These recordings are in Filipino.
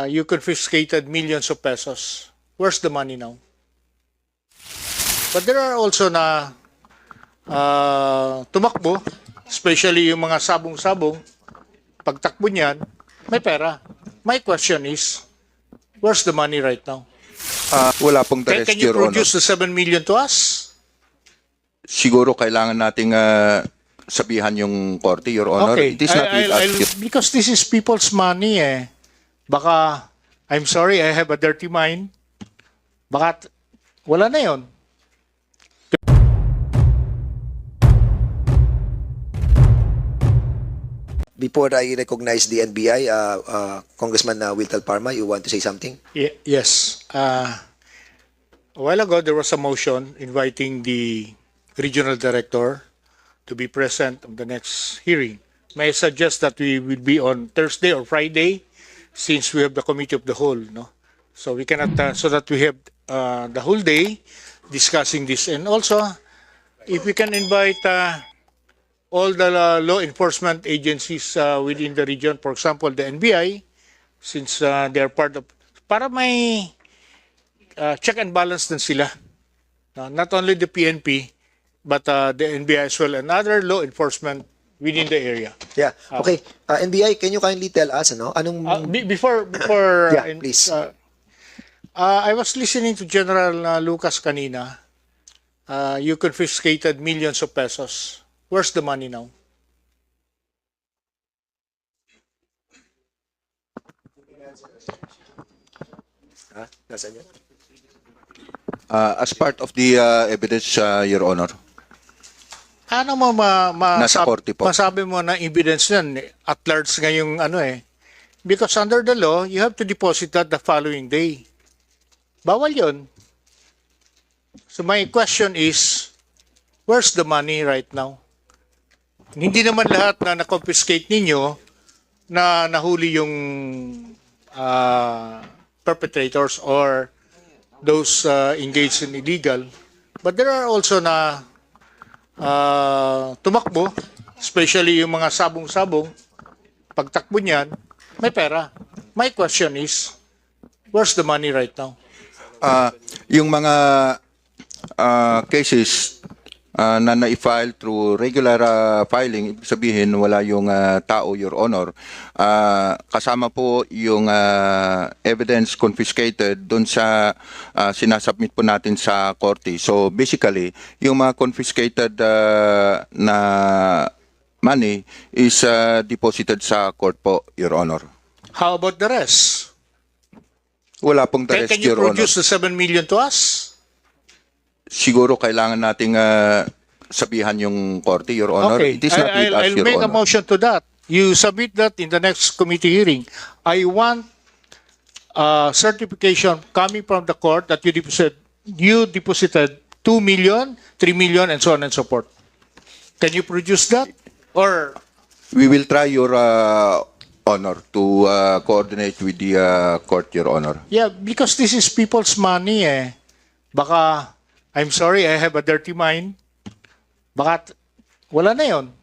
you confiscated millions of pesos. Where's the money now? But there are also na tumakbo, especially yung mga sabong-sabong, pagtakbo niyan, may pera. My question is, where's the money right now? Wala pong the Can rest, you Your Honor. produce the 7 million to us? Siguro kailangan nating sabihan yung korte, Your Honor. Okay. It is not with us. Because this is people's money eh. Baka, I'm sorry, I have a dirty mind. Baka, wala na yon. Before I recognize the NBI, Congressman Wiltel Parma, you want to say something? Yes. A while ago, there was a motion inviting the regional director to be present on the next hearing. May I suggest that we will be on Thursday or Friday, since we have the committee of the whole, no? So we cannot, so that we have the whole day discussing this. And also, if we can invite all the law enforcement agencies within the region, for example, the NBI, since they are part of, para may check and balance din sila. Not only the PNP, but the NBI as well, and other law enforcement within the area. Yeah. Okay. NBI, can you kindly tell us, ano? Anong... Before Yeah, please. I was listening to General Lucas kanina. You confiscated millions of pesos. Where's the money now? Nasaan yun? As part of the evidence, Your Honor. Ano mo Nasa korte po. masabi mo na evidence yan at large ngayong ano eh. Because under the law, you have to deposit that the following day. Bawal yun. So my question is, where's the money right now? Hindi naman lahat na na-confiscate ninyo na nahuli yung perpetrators or those engaged in illegal. But there are also na tumakbo, especially yung mga sabong-sabong, pagtakbo niyan, may pera. My question is, where's the money right now? Yung mga cases na na-file through regular filing, ibig sabihin wala yung tao, Your Honor. Kasama po yung evidence confiscated doon sa sinasubmit po natin sa korte. So basically, yung mga confiscated na money is deposited sa court po, Your Honor. How about the rest? Wala pong the rest, Can you Your Honor. produce the 7 million to us? Siguro kailangan nating sabihan yung korte, Your Honor. Okay, It is not with us, I'll Your make a Honor. motion to that. You submit that in the next committee hearing. I want certification coming from the court that you deposited 2 million, 3 million, and so on and so forth. Can you produce that? Or We will try, Your Honor, to coordinate with the court, Your Honor. yeah, because this is people's money eh. Baka, I'm sorry, I have a dirty mind. Baka, wala na yon.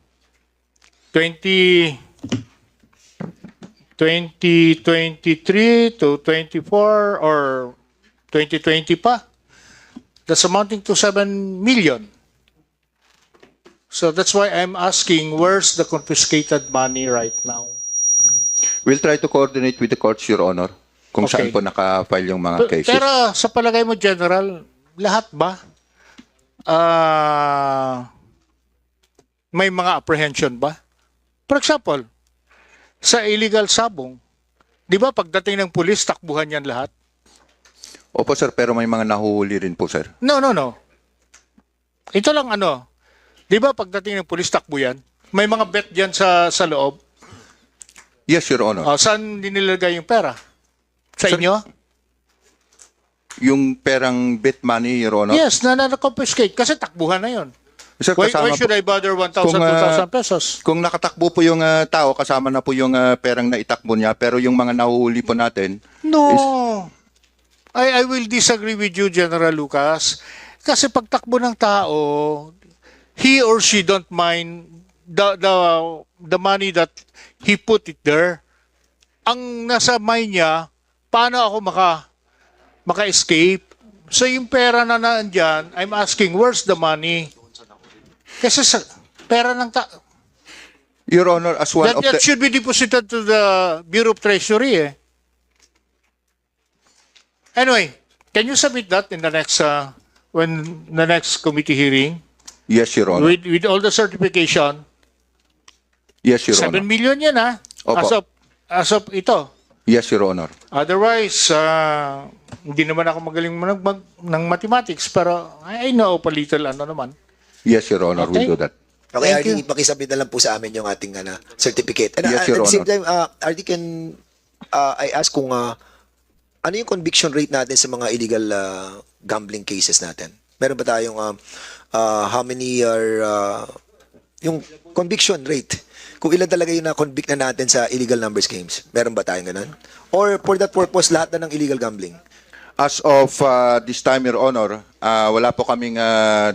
2023 to 24 or 2020 pa. That's amounting to 7 million. So that's why I'm asking, where's the confiscated money right now? We'll try to coordinate with the courts, Your Honor, kung Okay. saan po naka-file yung mga cases. Pero sa palagay mo, General, lahat ba? May mga apprehension ba? For example, sa illegal sabong, di ba pagdating ng pulis, takbuhan yan lahat? Opo, sir, pero may mga nahuhuli rin po, sir. No. Ito lang ano, di ba pagdating ng pulis, takbo yan? May mga bet dyan sa loob. Yes, Your Honor. Saan dinilagay yung pera? Sa Sir, inyo? Yung perang bet money, Your Honor. Yes, na-confiscate kasi takbuhan na yon. Sir, Why kasama should po, I bother 1,000, Kung, 2,000 pesos? kung nakatakbo po yung tao, kasama na po yung perang naitakbo niya, pero yung mga nahuhuli po natin, No. I will disagree with you, General Lucas. Kasi pagtakbo ng tao, he or she don't mind the money that he put it there. Ang nasa mind niya, paano ako maka-escape? So yung pera na nandyan, I'm asking, where's the money? Kasi sa pera ng Your Honor, as one of that the... should be deposited to the Bureau of Treasury. Anyway, can you submit that in the next when the next committee hearing Yes, Your Honor. with all the certification? Yes, Your 7 Honor. million yan Opo. as of ito. Yes, Your Honor. Otherwise, hindi naman ako magaling ng mathematics, pero I know a little naman. Yes, Your Honor, Okay. we'll do that. Okay, Thank RD, pakisabit na lang po sa amin yung ating certificate. And Yes, at Your the same Honor. time, RD, can I ask kung ano yung conviction rate natin sa mga illegal gambling cases natin? Meron ba tayong how many are yung conviction rate? Kung ilan talaga yung na-convict na natin sa illegal numbers games? Meron ba tayong ganun? Or for that purpose, lahat na ng illegal gambling? As of this time, Your Honor, wala po kaming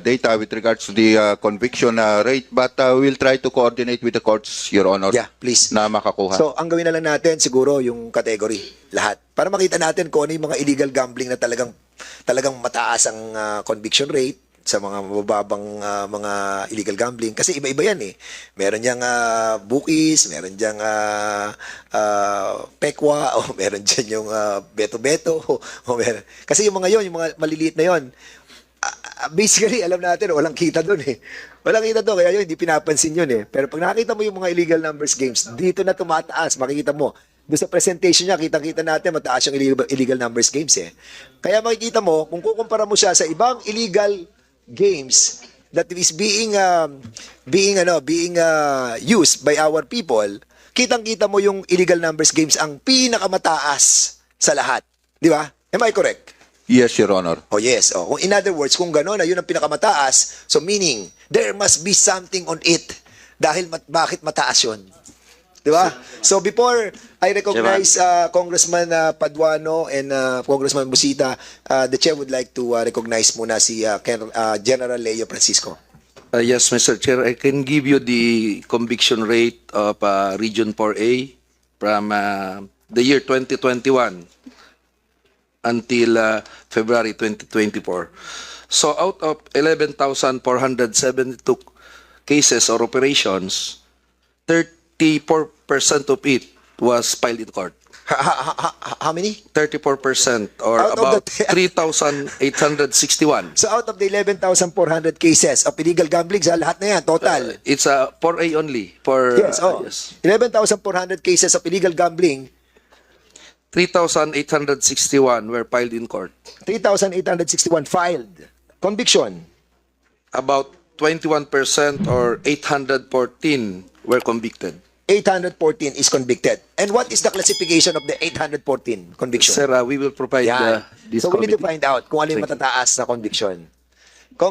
data with regards to the conviction rate, but we'll try to coordinate with the courts, Your Honor, Yeah, please. na makakuha. So, ang gawin na lang natin siguro yung category, lahat. Para makita natin kung ano yung mga illegal gambling na talagang mataas ang conviction rate sa mga mababang mga illegal gambling. Kasi iba-iba yan eh. Meron diyang bookies, meron diyang pekwa, o meron dyan yung beto-beto. O meron. Kasi yung mga yon, yung mga maliliit na yon, basically, alam natin, walang kita doon eh. Walang kita doon, kaya yun, hindi pinapansin yun eh. Pero pag nakita mo yung mga illegal numbers games, dito na tumataas, makikita mo. Doon sa presentation niya, kitang-kita natin, mataas yung illegal numbers games eh. Kaya makikita mo, kung kukumpara mo siya sa ibang illegal games that is being used by our people, kitang-kita mo yung illegal numbers games ang pinakamataas sa lahat. Di ba? Am I correct? Yes, Your Honor. Oh yes. Oh, in other words, kung gano'n na yun ang pinakamataas, so meaning, there must be something on it. Dahil bakit mataas yun? Di ba? So before I recognize Congressman Paduano and Congressman Busita, the Chair would like to recognize muna si General Leo Francisco. Yes, Mr. Chair, I can give you the conviction rate of Region 4A from the year 2021 until February 2024. So out of 11,472 cases or operations, 34% of it was filed in court. How many? 34% or Out of about the- 3,861. So out of the 11,400 cases of illegal gambling, sa lahat na yan, total. It's a 4A only for Yes, oh. yes. 11,400 cases of illegal gambling, 3,861 were filed in court. 3,861 filed. Conviction. About 21% or 814 were convicted. 814 is convicted. And what is the classification of the 814 conviction? Sir, we will provide Yan. this So we need to committee. find out kung ano yung Thank you. matataas na conviction.